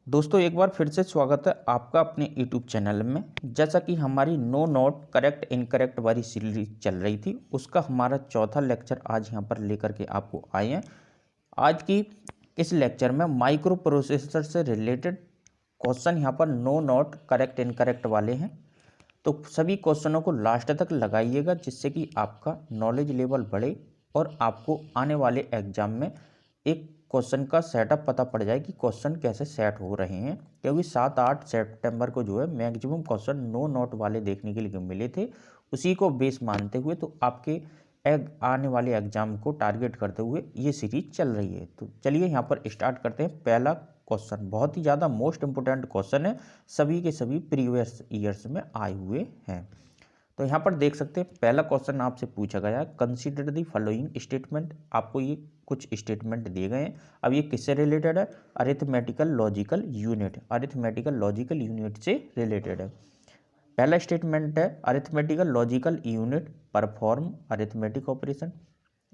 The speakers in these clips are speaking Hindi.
दोस्तों एक बार फिर से स्वागत है आपका अपने यूट्यूब चैनल में। जैसा कि हमारी नो नोट करेक्ट इनकरेक्ट वाली सीरीज चल रही थी, उसका हमारा चौथा लेक्चर आज यहाँ पर लेकर के आपको आए हैं। आज की इस लेक्चर में माइक्रो प्रोसेसर से रिलेटेड क्वेश्चन यहाँ पर नो नोट करेक्ट इनकरेक्ट वाले हैं, तो सभी क्वेश्चनों को लास्ट तक लगाइएगा जिससे कि आपका नॉलेज लेवल बढ़े और आपको आने वाले एग्जाम में एक क्वेश्चन का सेटअप पता पड़ जाए कि क्वेश्चन कैसे सेट हो रहे हैं। क्योंकि 7-8 सितंबर को जो है मैक्सिमम क्वेश्चन नो नोट वाले देखने के लिए मिले थे, उसी को बेस मानते हुए तो आपके आने वाले एग्जाम को टारगेट करते हुए ये सीरीज चल रही है। तो चलिए यहाँ पर स्टार्ट करते हैं। पहला क्वेश्चन बहुत ही ज़्यादा मोस्ट इंपोर्टेंट क्वेश्चन है, सभी के सभी प्रीवियस ईयर्स में आए हुए हैं। तो यहाँ पर देख सकते हैं पहला क्वेश्चन आपसे पूछा गया है, कंसीडर द फॉलोइंग स्टेटमेंट। आपको ये कुछ स्टेटमेंट दिए गए हैं। अब ये किससे रिलेटेड है? Arithmetical logical unit, arithmetical logical unit से रिलेटेड है। पहला स्टेटमेंट है arithmetical logical unit perform arithmetic operation,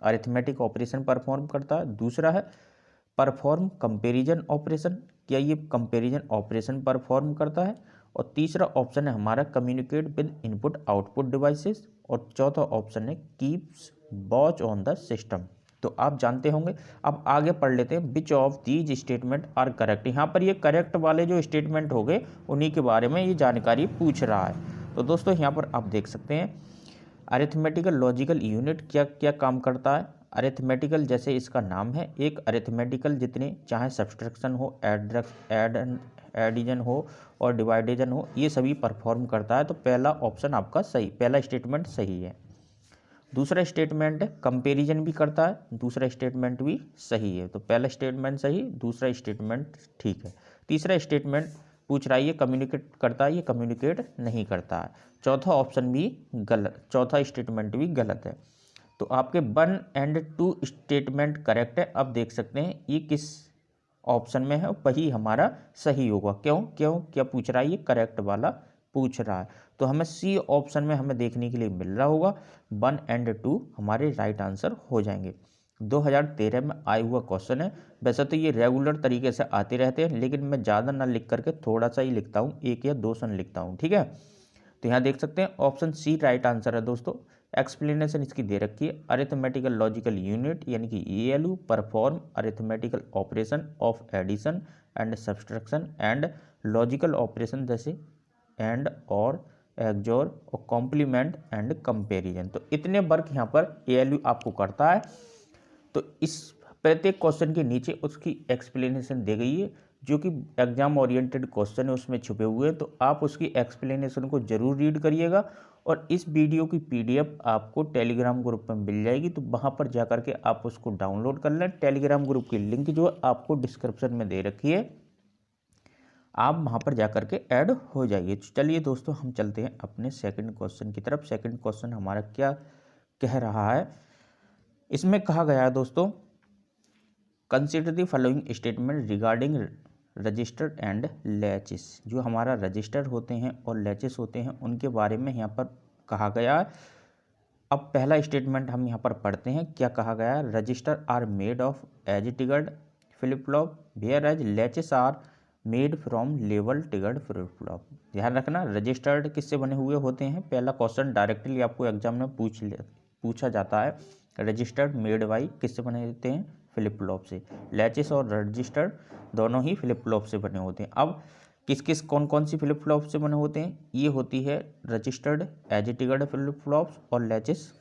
arithmetic operation perform करता है। दूसरा है परफॉर्म कंपैरिजन ऑपरेशन, क्या ये कंपैरिजन ऑपरेशन परफॉर्म करता है। और तीसरा ऑप्शन है हमारा communicate with input output devices. और चौथा ऑप्शन है keeps watch on the system. तो आप जानते होंगे। अब आगे पढ़ लेते हैं which of these statement are correct. यहाँ पर ये करेक्ट वाले जो स्टेटमेंट हो गए उन्हीं के बारे में ये जानकारी पूछ रहा है। तो दोस्तों यहाँ पर आप देख सकते हैं अरिथमेटिकल लॉजिकल यूनिट क्या क्या काम करता है। अरिथमेटिकल जैसे इसका नाम है, एक अरिथमेटिकल जितने चाहे सब्सट्रैक्शन हो, एडिजन हो और डिवाइडेजन हो, ये सभी परफॉर्म करता है। तो पहला ऑप्शन आपका सही, पहला स्टेटमेंट सही है। दूसरा स्टेटमेंट है कंपैरिजन भी करता है, दूसरा स्टेटमेंट भी सही है। तो पहला स्टेटमेंट सही, दूसरा स्टेटमेंट ठीक है। तीसरा स्टेटमेंट पूछ रहा है ये कम्युनिकेट करता है, ये कम्युनिकेट नहीं करता है। चौथा ऑप्शन भी गलत, चौथा स्टेटमेंट भी गलत है। तो आपके 1 और 2 स्टेटमेंट करेक्ट है। अब देख सकते हैं ये किस ऑप्शन में है, वही हमारा सही होगा। क्यों क्यों क्या पूछ रहा है? ये करेक्ट वाला पूछ रहा है। तो हमें सी ऑप्शन में हमें देखने के लिए मिल रहा होगा 1 और 2 हमारे राइट आंसर हो जाएंगे। 2013 में आया हुआ क्वेश्चन है। वैसे तो ये रेगुलर तरीके से आते रहते हैं, लेकिन मैं ज़्यादा ना लिख करके थोड़ा सा ही लिखता हूँ, 1 या 2 सन लिखता हूँ, ठीक है। तो यहाँ देख सकते हैं ऑप्शन सी राइट आंसर है दोस्तों। एक्सप्लेनेशन इसकी दे रखी है, अरिथमेटिकल लॉजिकल यूनिट यानी कि ALU perform arithmetical operation of addition and subtraction and logical operation जैसे एंड और एक्सोर और कॉम्प्लीमेंट एंड कंपैरिजन। तो इतने वर्क यहाँ पर ALU आपको करता है। तो इस प्रत्येक क्वेश्चन के नीचे उसकी एक्सप्लेनेशन दी गई है, जो कि एग्जाम ओरिएंटेड क्वेश्चन है उसमें छुपे हुए हैं। तो आप उसकी एक्सप्लेनेशन को जरूर रीड करिएगा। और इस वीडियो की PDF आपको टेलीग्राम ग्रुप में मिल जाएगी, तो वहाँ पर जा करके आप उसको डाउनलोड कर लें। टेलीग्राम ग्रुप की लिंक जो है आपको डिस्क्रिप्शन में दे रखी है, आप वहाँ पर जा करके ऐड हो जाइए। चलिए दोस्तों हम चलते हैं अपने सेकंड क्वेश्चन की तरफ। सेकंड क्वेश्चन हमारा क्या कह रहा है, इसमें कहा गया है दोस्तों consider the following statement regarding register and latches. जो हमारा रजिस्टर होते हैं और लैचेस होते हैं उनके बारे में यहाँ पर कहा गया है। अब पहला स्टेटमेंट हम यहाँ पर पढ़ते हैं, क्या कहा गया है। Register are made of edge triggered flip flop whereas latches are made from level triggered flip flop. ध्यान रखना रजिस्टर्ड किससे बने हुए होते हैं। पहला क्वेश्चन डायरेक्टली आपको एग्जाम में पूछा जाता है, रजिस्टर्ड मेड बाई किससे बने होते हैं, फ्लिप फ्लॉप से। लैचेस और रजिस्टर्ड दोनों ही फ्लिप फ्लॉप से बने होते हैं। अब किस किस कौन कौन सी फ्लिप फ्लॉप से बने होते हैं, ये होती है registered as triggered flip flops और latches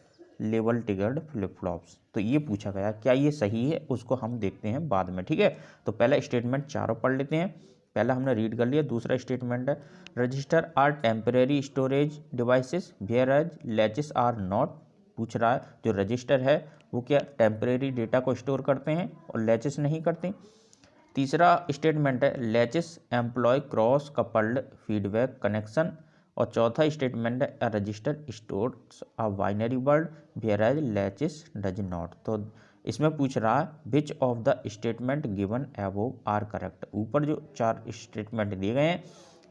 level triggered flip flops. तो ये पूछा गया, क्या ये सही है उसको हम देखते हैं बाद में, ठीक है। तो पहला स्टेटमेंट चारों पढ़ लेते हैं। पहला हमने रीड कर लिया। दूसरा स्टेटमेंट है register are temporary storage devices whereas latches are not. पूछ रहा है जो रजिस्टर है वो क्या टेम्परेरी डेटा को स्टोर करते हैं और लैचेस नहीं करते। तीसरा स्टेटमेंट है latches employ cross coupled feedback connection. और चौथा स्टेटमेंट है register stores a binary word whereas latches does not. तो इसमें पूछ रहा है which of the statement given above are correct. ऊपर जो 4 स्टेटमेंट दिए गए हैं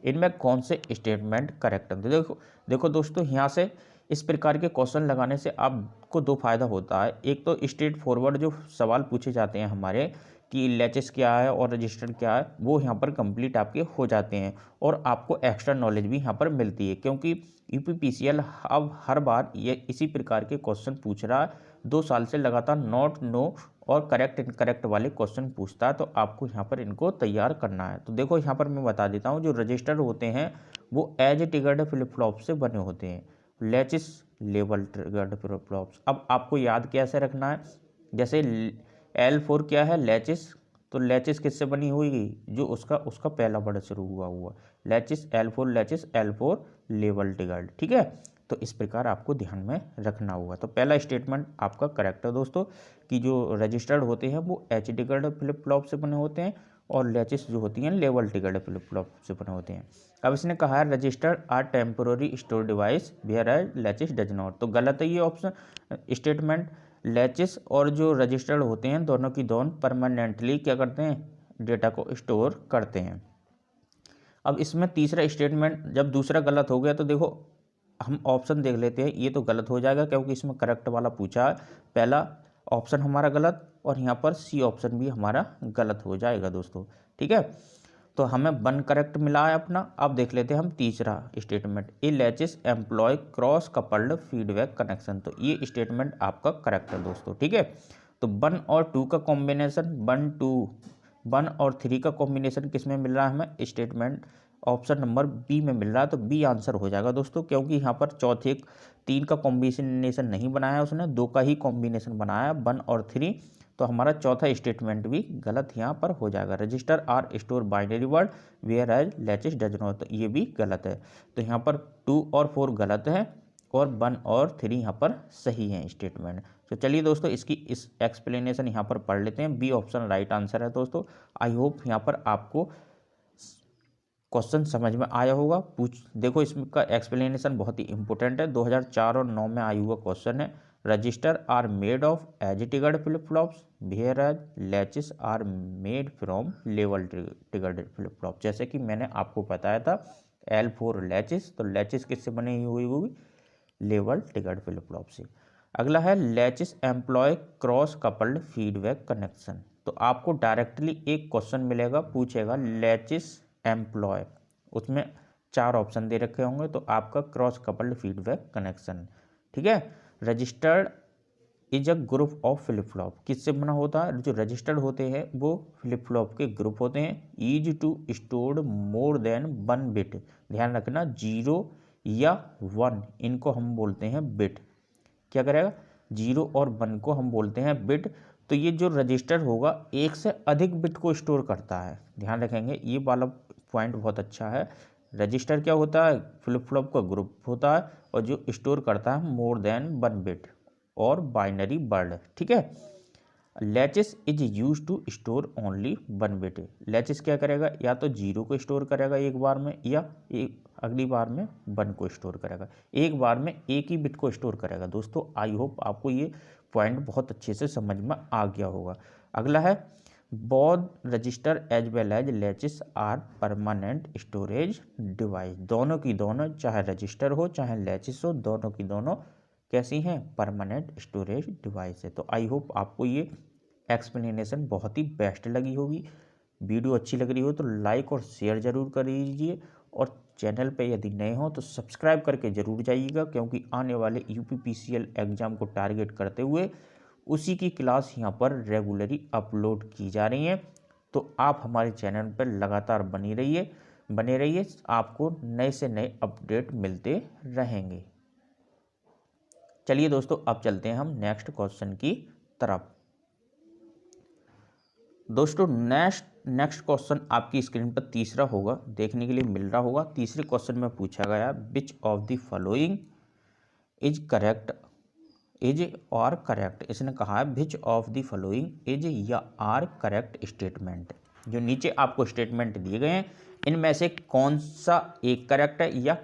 इनमें कौन से स्टेटमेंट करेक्ट है। तो देखो दोस्तों, यहाँ से इस प्रकार के क्वेश्चन लगाने से आपको 2 फायदा होता है। एक तो स्ट्रेट फॉरवर्ड जो सवाल पूछे जाते हैं हमारे कि लैचेस क्या है और रजिस्टर क्या है, वो यहाँ पर कंप्लीट आपके हो जाते हैं और आपको एक्स्ट्रा नॉलेज भी यहाँ पर मिलती है, क्योंकि यूपीपीसीएल अब हर बार ये इसी प्रकार के क्वेश्चन पूछ रहा है। 2 साल से लगातार नॉट, नो और करेक्ट इनकरेक्ट वाले क्वेश्चन पूछता है, तो आपको यहाँ पर इनको तैयार करना है। तो देखो यहाँ पर मैं बता देता हूँ, जो रजिस्टर होते हैं वो एज ट्रिगर्ड फ्लिप फ्लॉप से बने होते हैं, latches level triggered flip flops. अब आपको याद कैसे रखना है, जैसे L4 क्या है, लैचेस, तो लैचेस किससे बनी हुई, जो उसका उसका पहला वर्ड शुरू हुआ latches L4, latches L4 level triggered, ठीक है। तो इस प्रकार आपको ध्यान में रखना होगा। तो पहला स्टेटमेंट आपका करेक्ट है दोस्तों, कि जो रजिस्टर्ड होते हैं वो एच ट्रिगर्ड फ्लिप फ्लॉप से बने होते हैं और लैचेस जो होती हैं लेवल ट्रिगर्ड फ्लिप फ्लॉप से बने होते हैं। अब इसने कहा है registered are temporary store device whereas latches does not, तो गलत है ये ऑप्शन स्टेटमेंट। लैचेस और जो रजिस्टर्ड होते हैं दोनों की दोनों परमानेंटली क्या करते हैं, डेटा को स्टोर करते हैं। अब इसमें तीसरा स्टेटमेंट जब दूसरा गलत हो गया, तो देखो हम ऑप्शन देख लेते हैं, ये तो गलत हो जाएगा क्योंकि इसमें करेक्ट वाला पूछा है, पहला ऑप्शन हमारा गलत और यहाँ पर सी ऑप्शन भी हमारा गलत हो जाएगा दोस्तों, ठीक है। तो हमें 1 करेक्ट मिला है अपना। अब देख लेते हैं हम तीसरा statement, A latches employ cross coupled feedback connection, तो ये स्टेटमेंट आपका करेक्ट है दोस्तों, ठीक है। तो 1 और 2 का कॉम्बिनेशन, 1 और 3 का कॉम्बिनेशन किस में मिल रहा है हमें, स्टेटमेंट ऑप्शन नंबर बी में मिल रहा है, तो बी आंसर हो जाएगा दोस्तों, क्योंकि यहाँ पर चौथे 3 का कॉम्बिनेशन नहीं बनाया है उसने, 2 का ही कॉम्बिनेशन बनाया 1 और 3, तो हमारा चौथा स्टेटमेंट भी गलत यहाँ पर हो जाएगा। Register are store binary word whereas latches does not, तो ये भी गलत है। तो यहाँ पर 2 और 4 गलत है और 1 और 3 यहाँ पर सही है स्टेटमेंट। तो चलिए दोस्तों इसकी इस एक्सप्लेनेशन यहाँ पर पढ़ लेते हैं। बी ऑप्शन राइट आंसर है दोस्तों। आई होप यहाँ पर आपको क्वेश्चन समझ में आया होगा। देखो इसका एक्सप्लेनेशन बहुत ही इंपॉर्टेंट है, 2004 और 9 में आया हुआ क्वेश्चन है। Register are made of edge triggered flip flops whereas latches are made from level triggered flip flop. जैसे कि मैंने आपको बताया था L4 लैचेस, तो लैचेस किससे बनी हुई होगी, लेवल ट्रिगर्ड फ्लिप फ्लॉप से। अगला है latches employ cross coupled feedback connection, तो आपको डायरेक्टली एक क्वेश्चन मिलेगा, पूछेगा लैचेस एम्प्लॉय, उसमें 4 ऑप्शन दे रखे होंगे, तो आपका क्रॉस कपल्ड फीडबैक कनेक्शन, ठीक है। Registered is a group of flip flop, किससे बना होता है, जो रजिस्टर्ड होते हैं वो फ्लिप फ्लॉप के ग्रुप होते हैं। Is to stored more than 1 bit, ध्यान रखना 0 या 1 इनको हम बोलते हैं बिट, क्या करेगा 0 और 1 को हम बोलते हैं बिट। तो ये जो रजिस्टर होगा एक से अधिक बिट को स्टोर करता है, ध्यान रखेंगे ये वाला पॉइंट बहुत अच्छा है। रजिस्टर क्या होता है, फ्लिप फ्लॉप का ग्रुप होता है और जो स्टोर करता है मोर देन 1 बिट और बाइनरी वर्ड, ठीक है। Latches is use to store only 1 bit, लैचेस क्या करेगा, या तो 0 को स्टोर करेगा एक बार में, या एक अगली बार में 1 को स्टोर करेगा, एक बार में एक ही बिट को स्टोर करेगा। दोस्तों आई होप आपको ये पॉइंट बहुत अच्छे से समझ में आ गया होगा। अगला है both register as well as latches are permanent storage device, दोनों की दोनों चाहे रजिस्टर हो चाहे लैचेस हो, दोनों की दोनों कैसी हैं, परमानेंट स्टोरेज डिवाइस है। तो आई होप आपको ये एक्सप्लेनेशन बहुत ही बेस्ट लगी होगी। वीडियो अच्छी लग रही हो तो लाइक और शेयर ज़रूर कर दीजिए और चैनल पे यदि नए हो तो सब्सक्राइब करके ज़रूर जाइएगा, क्योंकि आने वाले यूपीपीसीएल एग्ज़ाम को टारगेट करते हुए उसी की क्लास यहाँ पर रेगुलरली अपलोड की जा रही हैं। तो आप हमारे चैनल पर लगातार बने रहिए, आपको नए से नए अपडेट मिलते रहेंगे। चलिए दोस्तों अब चलते हैं हम नेक्स्ट क्वेश्चन की तरफ। दोस्तों नेक्स्ट क्वेश्चन आपकी स्क्रीन पर तीसरा होगा, देखने के लिए मिल रहा होगा। तीसरे क्वेश्चन में पूछा गया विच of the following is correct, is और करेक्ट। इसने कहा है which of the following is या आर करेक्ट स्टेटमेंट। जो नीचे आपको स्टेटमेंट दिए गए हैं इनमें से कौन सा एक करेक्ट है या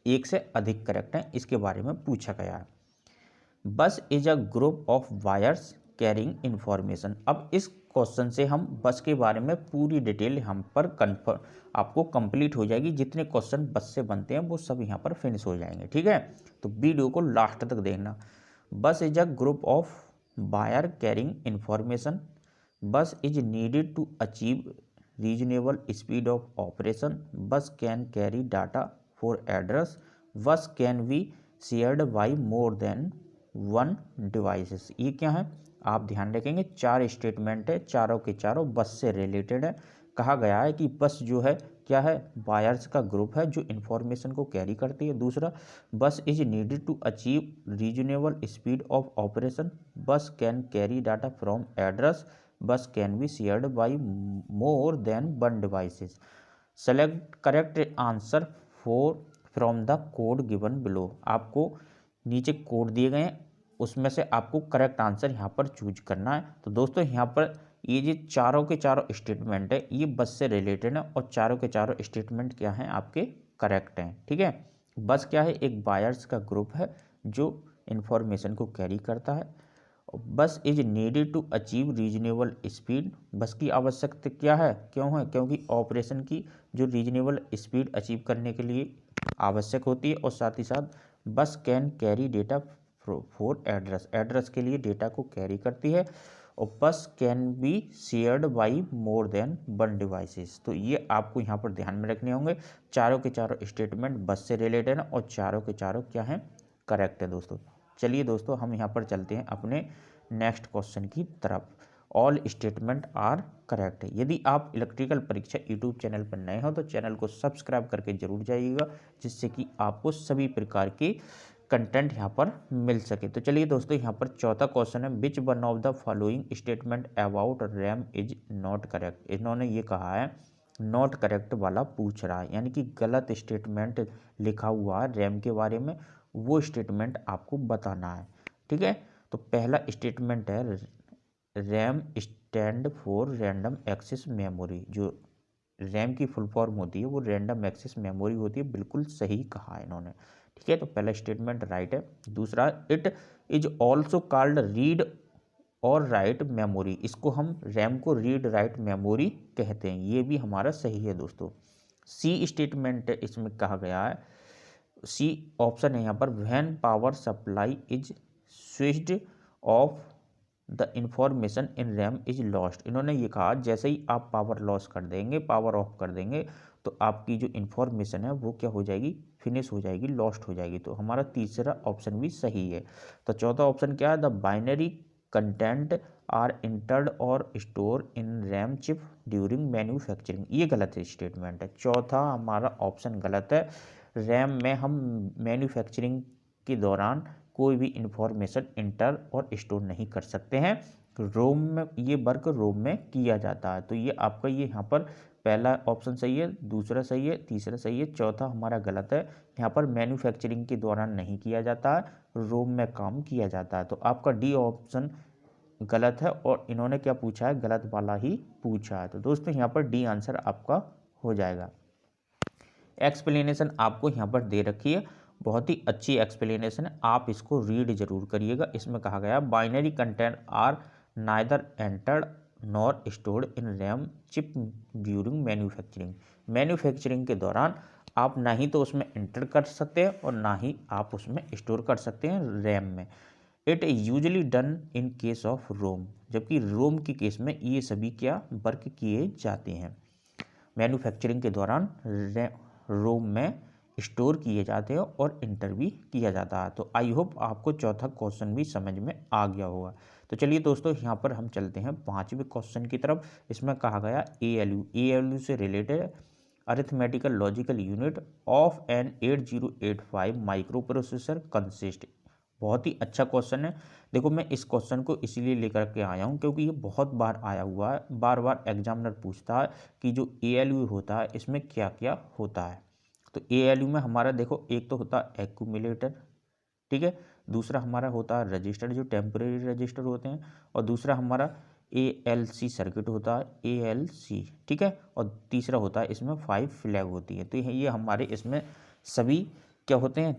एक से अधिक करेक्ट है, इसके बारे में पूछा गया है। Bus is a group of wires carrying information. अब इस क्वेश्चन से हम बस के बारे में पूरी डिटेल यहाँ पर कन्फर्म आपको कंप्लीट हो जाएगी। जितने क्वेश्चन बस से बनते हैं वो सब यहाँ पर फिनिश हो जाएंगे, ठीक है। तो वीडियो को लास्ट तक देखना। Bus is a group of wire carrying information bus is needed to achieve reasonable speed of operation, bus can carry data for address, bus can be shared by more than one devices. ये क्या है आप ध्यान रखेंगे, चार स्टेटमेंट है, चारों के चारों बस से रिलेटेड है। कहा गया है कि बस जो है क्या है, वायर्स का ग्रुप है जो इंफॉर्मेशन को कैरी करती है। दूसरा, bus is needed to achieve reasonable speed of operation, bus can carry data from address, bus can be shared by more than one devices. Select correct answer for from the code given below. आपको नीचे कोड दिए गए हैं, उसमें से आपको करेक्ट आंसर यहाँ पर चूज करना है। तो दोस्तों यहाँ पर ये जो चारों के चारों स्टेटमेंट है ये बस से रिलेटेड है और चारों के चारों स्टेटमेंट क्या हैं आपके करेक्ट हैं। ठीक है, बस क्या है, एक बायर्स का ग्रुप है जो इंफॉर्मेशन को कैरी करता है। Bus is needed to achieve reasonable speed, bus की आवश्यकता क्या है, क्यों है, क्योंकि ऑपरेशन की जो रीजनेबल स्पीड अचीव करने के लिए आवश्यक होती है। और साथ ही साथ बस can carry data for address, address के लिए डेटा को कैरी करती है। और बस can be shared by more than one devices. तो ये आपको यहाँ पर ध्यान में रखने होंगे, चारों के चारों स्टेटमेंट बस से रिलेटेड हैं और चारों के चारों क्या हैं, करेक्ट है दोस्तों। चलिए दोस्तों हम यहाँ पर चलते हैं अपने नेक्स्ट क्वेश्चन की तरफ। ऑल स्टेटमेंट आर करेक्ट है। यदि आप इलेक्ट्रिकल परीक्षा यूट्यूब चैनल पर नए हो तो चैनल को सब्सक्राइब करके जरूर जाइएगा, जिससे कि आपको सभी प्रकार की कंटेंट यहाँ पर मिल सके। तो चलिए दोस्तों यहाँ पर चौथा क्वेश्चन है, which one of the following statement about RAM is not correct. इन्होंने ये कहा है नॉट करेक्ट वाला पूछ रहा है, यानी कि गलत स्टेटमेंट लिखा हुआ है रैम के बारे में, वो स्टेटमेंट आपको बताना है। ठीक है, तो पहला स्टेटमेंट है RAM stand for random access memory. जो रैम की फुल फॉर्म होती है वो रैंडम एक्सेस मेमोरी होती है, बिल्कुल सही कहा है इन्होंने। ठीक है, तो पहला स्टेटमेंट राइट है। दूसरा, it is also called read और राइट मेमोरी, इसको हम रैम को रीड राइट मेमोरी कहते हैं, ये भी हमारा सही है दोस्तों। सी स्टेटमेंट इसमें कहा गया है, सी ऑप्शन है यहाँ पर, when power supply is switched off the information in RAM is lost. इन्होंने ये कहा जैसे ही आप पावर लॉस कर देंगे, पावर ऑफ कर देंगे, तो आपकी जो इंफॉर्मेशन है वो क्या हो जाएगी, फिनिश हो जाएगी, लॉस्ट हो जाएगी। तो हमारा तीसरा ऑप्शन भी सही है। तो चौथा ऑप्शन क्या है, the binary content are entered और store in RAM chip during manufacturing. ये गलत स्टेटमेंट है, चौथा हमारा ऑप्शन गलत है। रैम में हम मैन्युफैक्चरिंग के दौरान कोई भी इंफॉर्मेशन इंटर और स्टोर नहीं कर सकते हैं, रोम में ये वर्क रोम में किया जाता है। तो ये आपका ये यहाँ पर पहला ऑप्शन सही है, दूसरा सही है, तीसरा सही है, चौथा हमारा गलत है। यहाँ पर मैन्युफैक्चरिंग के दौरान नहीं किया जाता है, रोम में काम किया जाता है। तो आपका डी ऑप्शन गलत है और इन्होंने क्या पूछा है, गलत वाला ही पूछा है। तो दोस्तों यहाँ पर डी आंसर आपका हो जाएगा। एक्सप्लेनेशन आपको यहाँ पर दे रखी है, बहुत ही अच्छी एक्सप्लेनेशन है, आप इसको रीड जरूर करिएगा। इसमें कहा गया binary content are neither entered nor stored in RAM chip during manufacturing. Manufacturing के दौरान आप ना ही तो उसमें एंटर कर सकते हैं और ना ही आप उसमें स्टोर कर सकते हैं रैम में। It usually done in case of ROM, जबकि रोम के केस में ये सभी क्या वर्क किए जाते हैं, मैन्युफैक्चरिंग के दौरान रोम में स्टोर किए जाते हैं और इंटर भी किया जाता है। तो आई होप आपको चौथा क्वेश्चन भी समझ में आ गया होगा। तो चलिए दोस्तों यहाँ पर हम चलते हैं पांचवें क्वेश्चन की तरफ। इसमें कहा गया ALU से related arithmetical logical unit of an 8085 micro processor consist. बहुत ही अच्छा क्वेश्चन है। देखो मैं इस क्वेश्चन को इसीलिए लेकर के आया हूँ क्योंकि ये बहुत बार आया हुआ है, बार बार एग्जामिनर पूछता है कि जो ALU होता है इसमें क्या क्या होता है। तो ALU में हमारा देखो एक तो होता है एक्यूमुलेटर, ठीक है, दूसरा हमारा होता है रजिस्टर जो टेम्परेरी रजिस्टर होते हैं, और दूसरा हमारा ALC सर्किट होता है ALC, ठीक है, और तीसरा होता है इसमें 5 फ्लैग होती है। तो ये हमारे इसमें सभी क्या होते हैं,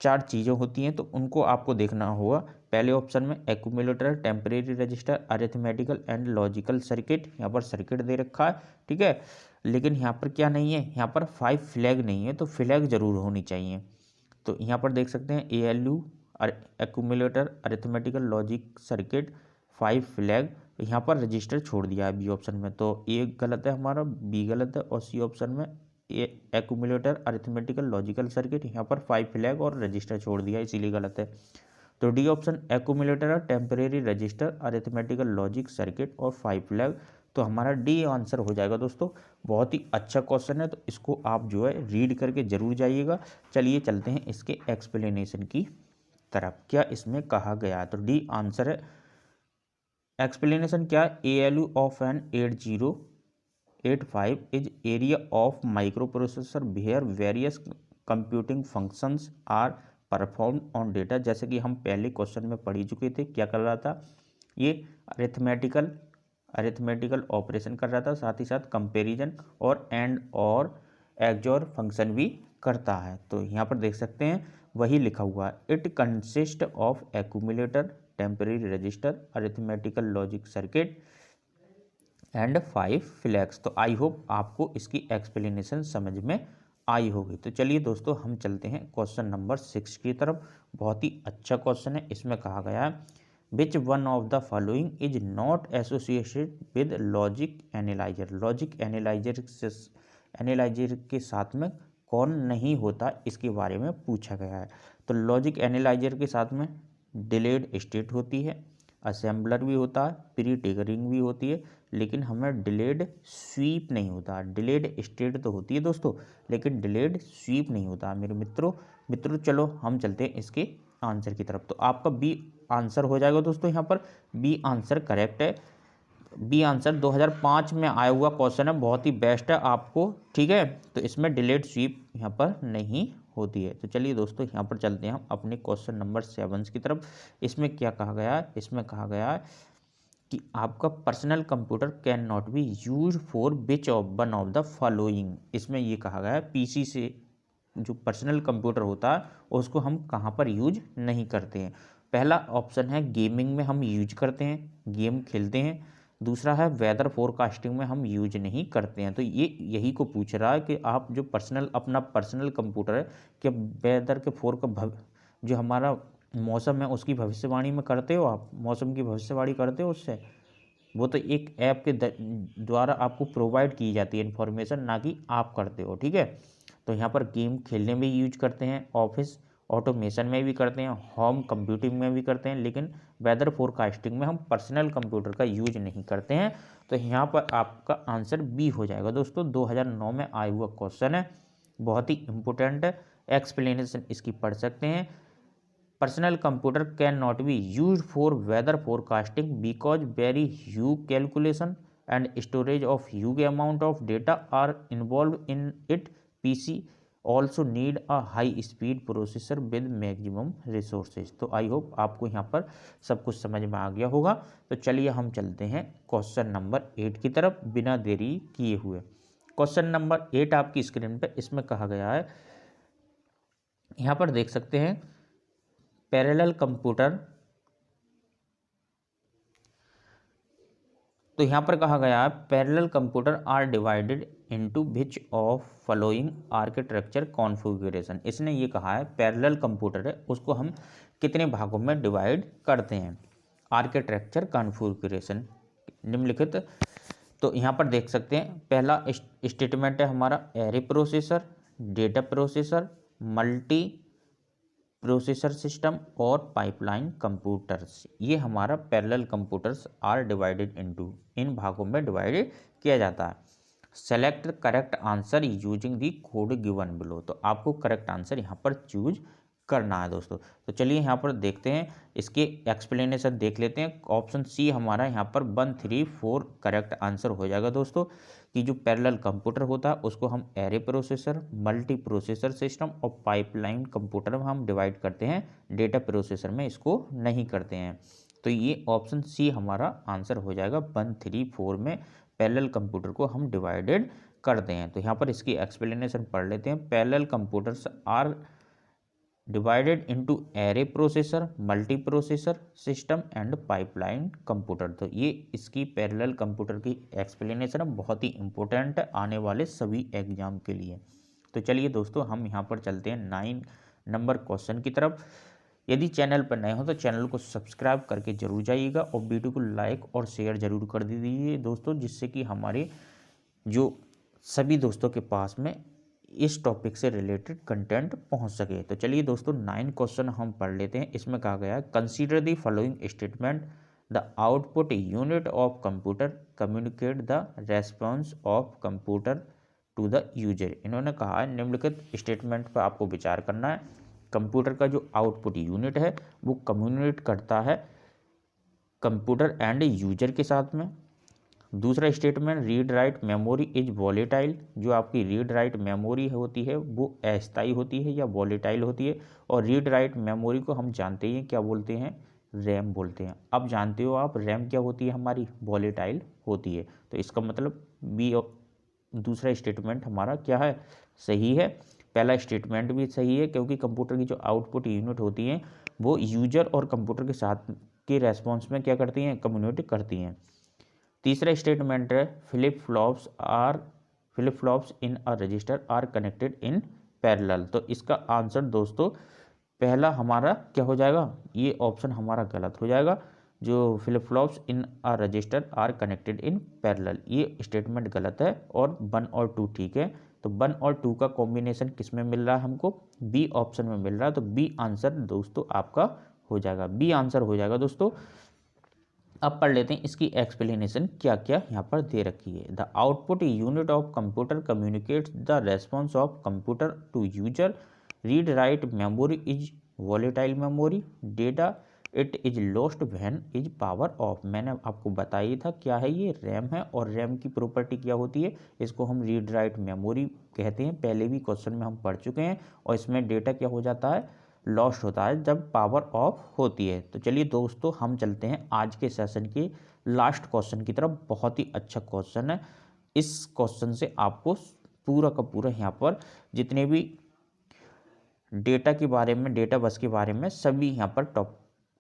4 चीज़ें होती हैं, तो उनको आपको देखना होगा। पहले ऑप्शन में accumulator, temporary register, arithmetical and logical circuit, यहाँ पर सर्किट दे रखा है, ठीक है, लेकिन यहाँ पर क्या नहीं है, यहाँ पर 5 फ्लैग नहीं है, तो फ्लैग जरूर होनी चाहिए। तो यहाँ पर देख सकते हैं ALU, accumulator, arithmetical logic circuit, 5 flag, यहाँ पर रजिस्टर छोड़ दिया है बी ऑप्शन में, तो ए गलत है हमारा, बी गलत है, और सी ऑप्शन में ए एक्यूमुलेटर अरिथमेटिकल लॉजिकल सर्किट, यहाँ पर 5 फ्लैग और रजिस्टर छोड़ दिया इसीलिए गलत है। तो D option accumulator temporary register arithmetical logic circuit और 5 फ्लैग, तो हमारा डी आंसर हो जाएगा दोस्तों। बहुत ही अच्छा क्वेश्चन है, तो इसको आप जो है रीड करके जरूर जाइएगा। चलिए चलते हैं इसके एक्सप्लेनेशन की तरफ, क्या इसमें कहा गया है। तो डी आंसर है। एक्सप्लेनेशन क्या है, ALU of an 8085 is area of microprocessor where various computing functions are perform on data. जैसे कि हम पहले क्वेश्चन में पढ़ चुके थे, क्या कर रहा था ये, अरिथमेटिकल ऑपरेशन कर रहा था, साथ ही साथ कंपैरिजन और एंड और एक्सओर फंक्शन भी करता है। तो यहाँ पर देख सकते हैं वही लिखा हुआ है, it consist of accumulator temporary register arithmetical logic circuit and 5 flags. तो आई होप आपको इसकी एक्सप्लेनेशन समझ में आई होगी। तो चलिए दोस्तों हम चलते हैं क्वेश्चन नंबर 6 की तरफ। बहुत ही अच्छा क्वेश्चन है। इसमें कहा गया है, which one of the following is not associated with logic analyser. Logic analyser के साथ में कौन नहीं होता, इसके बारे में पूछा गया है। तो लॉजिक एनालाइजर के साथ में डिलेड स्टेट होती है, असेंबलर भी होता है, प्री ट्रिगरिंग भी होती है, लेकिन हमें डिलेड स्वीप नहीं होता। डिलेड स्टेट तो होती है दोस्तों, लेकिन डिलेड स्वीप नहीं होता मेरे मित्रों चलो हम चलते हैं इसके आंसर की तरफ। तो आपका बी आंसर हो जाएगा दोस्तों। यहाँ पर बी आंसर करेक्ट है। बी आंसर 2005 में आया हुआ क्वेश्चन है, बहुत ही बेस्ट है आपको, ठीक है। तो इसमें डिलेड स्वीप यहाँ पर नहीं होती है। तो चलिए दोस्तों यहाँ पर चलते हैं हम अपने क्वेश्चन नंबर 7 की तरफ। इसमें क्या कहा गया है, इसमें कहा गया है कि आपका personal computer cannot be use for which of one of the following. इसमें ये कहा गया है पीसी से जो पर्सनल कंप्यूटर होता है उसको हम कहाँ पर यूज नहीं करते हैं। पहला ऑप्शन है गेमिंग में हम यूज करते हैं, गेम खेलते हैं। दूसरा है वेदर फोरकास्टिंग में हम यूज नहीं करते हैं। तो ये यही को पूछ रहा है कि आप जो अपना पर्सनल कंप्यूटर है, क्या वेदर के जो हमारा मौसम है उसकी भविष्यवाणी में करते हो, आप मौसम की भविष्यवाणी करते हो उससे। वो तो एक ऐप के द्वारा आपको प्रोवाइड की जाती है इन्फॉर्मेशन, ना कि आप करते हो, ठीक है। तो यहाँ पर गेम खेलने में यूज करते हैं, ऑफिस ऑटोमेशन में भी करते हैं, होम कंप्यूटिंग में भी करते हैं, लेकिन वेदर फोरकास्टिंग में हम पर्सनल कंप्यूटर का यूज नहीं करते हैं। तो यहाँ पर आपका आंसर बी हो जाएगा दोस्तों। 2009 में आया हुआ क्वेश्चन है, बहुत ही इंपॉर्टेंट है। एक्सप्लेनेशन इसकी पढ़ सकते हैं। Personal computer cannot be use for weather forecasting because very huge calculation and storage of huge amount of data are involve in it. PC also need a high speed processor with maximum resources. तो आई होप आपको यहाँ पर सब कुछ समझ में आ गया होगा। तो चलिए हम चलते हैं क्वेश्चन नंबर 8 की तरफ बिना देरी किए हुए। क्वेश्चन नंबर 8 आपकी स्क्रीन पे, इसमें कहा गया है, यहाँ पर देख सकते हैं पैरेलल कंप्यूटर। तो यहाँ पर कहा गया है parallel computer are divided into which of following architecture configuration. इसने ये कहा है पैरेलल कंप्यूटर है उसको हम कितने भागों में डिवाइड करते हैं, आर्किटेक्चर कॉन्फ़िगरेशन निम्नलिखित। तो यहाँ पर देख सकते हैं पहला स्टेटमेंट है हमारा array processor, data processor, multi processor system और पाइपलाइन कंप्यूटर्स। ये हमारा parallel computers are divided into, इन भागों में डिवाइडेड किया जाता है। Select correct answer using the code given below. तो आपको करेक्ट आंसर यहाँ पर चूज करना है दोस्तों। तो चलिए यहाँ पर देखते हैं, इसके एक्सप्लेनेशन देख लेते हैं। ऑप्शन सी हमारा यहाँ पर 1, 3, 4 करेक्ट आंसर हो जाएगा दोस्तों। कि जो पैरेलल कंप्यूटर होता है उसको हम array processor, multi processor system और पाइपलाइन कंप्यूटर में हम डिवाइड करते हैं, डेटा प्रोसेसर में इसको नहीं करते हैं। तो ये ऑप्शन सी हमारा आंसर हो जाएगा। 1, 3, 4 में पैरेलल कंप्यूटर को हम डिवाइडेड करते हैं। तो यहाँ पर इसकी एक्सप्लेनेशन पढ़ लेते हैं। Parallel computers are divided into array processor, multi processor system and pipeline computer. तो ये इसकी पैरेलल कंप्यूटर की एक्सप्लेनेशन है, बहुत ही इंपॉर्टेंट है आने वाले सभी एग्जाम के लिए। तो चलिए दोस्तों हम यहाँ पर चलते हैं 9 नंबर क्वेश्चन की तरफ। यदि चैनल पर नए हो तो चैनल को सब्सक्राइब करके जरूर जाइएगा और वीडियो को लाइक और शेयर जरूर कर दीजिए दोस्तों, जिससे कि हमारे जो सभी दोस्तों के पास में इस टॉपिक से रिलेटेड कंटेंट पहुंच सके। तो चलिए दोस्तों 9 क्वेश्चन हम पढ़ लेते हैं। इसमें कहा गया है consider the following statement, the output unit of computer communicate the response of computer to the user. इन्होंने कहा है निम्नलिखित स्टेटमेंट पर आपको विचार करना है। कंप्यूटर का जो आउटपुट यूनिट है वो कम्युनिकेट करता है कंप्यूटर एंड यूजर के साथ में। दूसरा statement read write memory is volatile, जो आपकी रीड राइट मेमोरी होती है वो अस्थायी होती है या वॉलेटाइल होती है। और रीड राइट मेमोरी को हम जानते हैं क्या बोलते हैं, रैम बोलते हैं। अब जानते हो आप रैम क्या होती है, हमारी वॉलेटाइल होती है। तो इसका मतलब बी, दूसरा स्टेटमेंट हमारा क्या है, सही है। पहला स्टेटमेंट भी सही है क्योंकि कंप्यूटर की जो आउटपुट यूनिट होती हैं वो यूजर और कंप्यूटर के साथ के रेस्पॉन्स में क्या करती हैं, कम्युनिकेट करती हैं। तीसरा स्टेटमेंट है flip flops in a register are connected in parallel. तो इसका आंसर दोस्तों पहला हमारा क्या हो जाएगा, ये ऑप्शन हमारा गलत हो जाएगा। जो flip flops in a register are connected in parallel, ये स्टेटमेंट गलत है और 1 और 2 ठीक है। तो 1 और 2 का कॉम्बिनेशन किस में मिल रहा है हमको, बी ऑप्शन में मिल रहा है। तो बी आंसर दोस्तों आपका हो जाएगा, बी आंसर हो जाएगा दोस्तों। अब पढ़ लेते हैं इसकी एक्सप्लेनेशन क्या क्या यहाँ पर दे रखी है। The output unit of computer communicates the response of computer to user, read write memory is volatile memory, data it is lost when is power off. मैंने आपको बताया था क्या है, ये रैम है और रैम की प्रॉपर्टी क्या होती है, इसको हम रीड राइट मेमोरी कहते हैं। पहले भी क्वेश्चन में हम पढ़ चुके हैं। और इसमें डेटा क्या हो जाता है, लॉस्ट होता है जब पावर ऑफ होती है। तो चलिए दोस्तों हम चलते हैं आज के सेशन के लास्ट क्वेश्चन की तरफ। बहुत ही अच्छा क्वेश्चन है। इस क्वेश्चन से आपको पूरा का पूरा यहाँ पर जितने भी डेटा के बारे में, डेटा बस के बारे में सभी यहाँ पर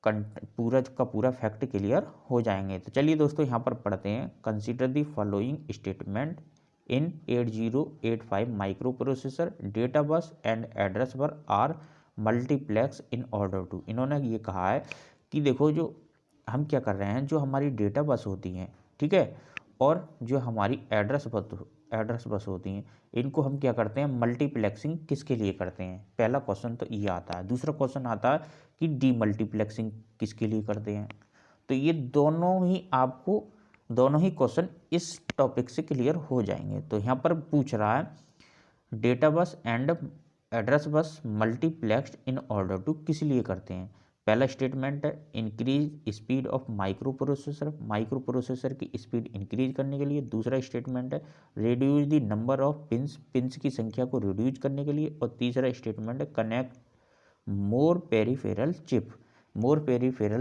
पूरा का पूरा फैक्ट क्लियर हो जाएंगे। तो चलिए दोस्तों यहाँ पर पढ़ते हैं। Consider the following statement in 8085 micro processor data bus and address bus are multiplex in order to. इन्होंने ये कहा है कि देखो जो हम क्या कर रहे हैं, जो हमारी डेटा बस होती हैं ठीक है, और जो हमारी एड्रेस बस होती हैं, इनको हम क्या करते हैं, मल्टीप्लेक्सिंग किसके लिए करते हैं। पहला क्वेश्चन तो ये आता है। दूसरा क्वेश्चन आता है कि डी मल्टीप्लेक्सिंग किसके लिए करते हैं। तो ये दोनों ही क्वेश्चन इस टॉपिक से क्लियर हो जाएंगे। तो यहाँ पर पूछ रहा है data bus and address bus multiplexed in order to किस लिए करते हैं। पहला स्टेटमेंट है increase speed of microprocessor की स्पीड इंक्रीज करने के लिए। दूसरा स्टेटमेंट है reduce the number of pins की संख्या को रिड्यूज करने के लिए। और तीसरा स्टेटमेंट है कनेक्ट मोर पेरिफेरल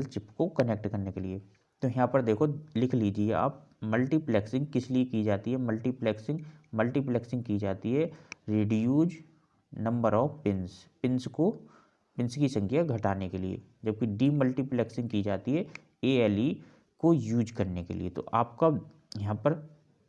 चिप को कनेक्ट करने के लिए। तो यहाँ पर देखो लिख लीजिए आप, मल्टीप्लेक्सिंग किस लिए की जाती है। मल्टीप्लेक्सिंग की जाती है रिड्यूज नंबर ऑफ पिंस की संख्या घटाने के लिए, जबकि डी मल्टीप्लेक्सिंग की जाती है ALE को यूज करने के लिए। तो आपका यहाँ पर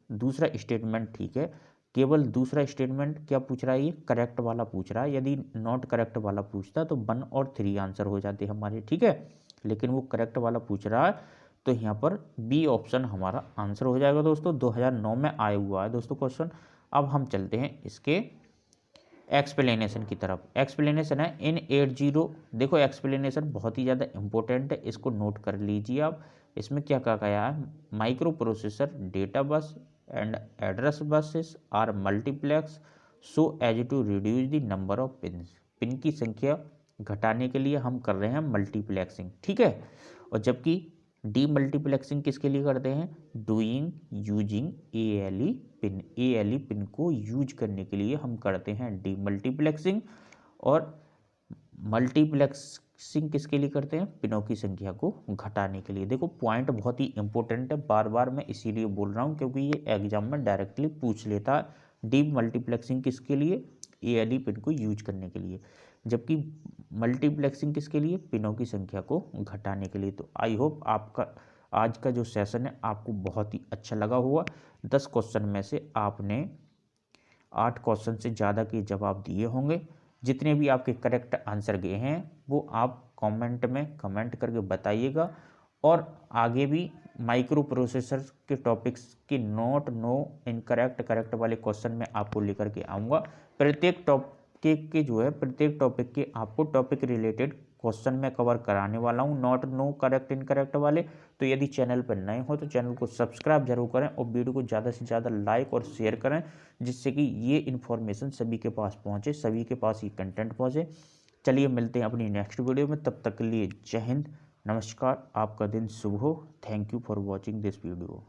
दूसरा स्टेटमेंट ठीक है। केवल दूसरा स्टेटमेंट क्या पूछ रहा है, ये करेक्ट वाला पूछ रहा है। यदि नॉट करेक्ट वाला पूछता तो 1 और 3 आंसर हो जाते हमारे ठीक है, लेकिन वो करेक्ट वाला पूछ रहा है। तो यहाँ पर बी ऑप्शन हमारा आंसर हो जाएगा दोस्तों। 2009 में आया हुआ है दोस्तों क्वेश्चन। अब हम चलते हैं इसके एक्सप्लेनेशन की तरफ। एक्सप्लेनेशन है इन 80, देखो एक्सप्लेनेशन बहुत ही ज़्यादा इंपॉर्टेंट है, इसको नोट कर लीजिए आप। इसमें क्या कहा गया है, micro processor data bus and address buses are multiplex so as to reduce the number of pin की संख्या घटाने के लिए हम कर रहे हैं मल्टीप्लेक्सिंग ठीक है। और जबकि डी मल्टीप्लेक्सिंग किसके लिए करते हैं, यूजिंग ALE पिन को यूज करने के लिए हम करते हैं डी मल्टीप्लेक्सिंग। और मल्टीप्लेक्सिंग किसके लिए करते हैं, पिनों की संख्या को घटाने के लिए। देखो पॉइंट बहुत ही इंपॉर्टेंट है, बार बार मैं इसीलिए बोल रहा हूँ क्योंकि ये एग्जाम में डायरेक्टली पूछ लेता है। डी मल्टीप्लेक्सिंग किसके लिए, ALE पिन को यूज करने के लिए, जबकि मल्टीप्लेक्सिंग किसके लिए, पिनों की संख्या को घटाने के लिए। तो आई होप आपका आज का जो सेशन है आपको बहुत ही अच्छा लगा हुआ। 10 क्वेश्चन में से आपने 8 क्वेश्चन से ज़्यादा के जवाब दिए होंगे। जितने भी आपके करेक्ट आंसर गए हैं वो आप कमेंट में कमेंट करके बताइएगा। और आगे भी माइक्रो प्रोसेसर के टॉपिक्स की नोट, नो, इनकरेक्ट, करेक्ट वाले क्वेश्चन में आपको लेकर के आऊँगा। प्रत्येक टॉपिक के जो है प्रत्येक टॉपिक के आपको टॉपिक रिलेटेड क्वेश्चन में कवर कराने वाला हूँ, नॉट, नो, करेक्ट, इनकरेक्ट वाले। तो यदि चैनल पर नए हो तो चैनल को सब्सक्राइब जरूर करें और वीडियो को ज़्यादा से ज़्यादा लाइक और शेयर करें, जिससे कि ये इन्फॉर्मेशन सभी के पास पहुँचे, सभी के पास ये कंटेंट पहुँचे। चलिए मिलते हैं अपनी नेक्स्ट वीडियो में, तब तक के लिए जय हिंद, नमस्कार, आपका दिन शुभ हो। Thank you for watching this video.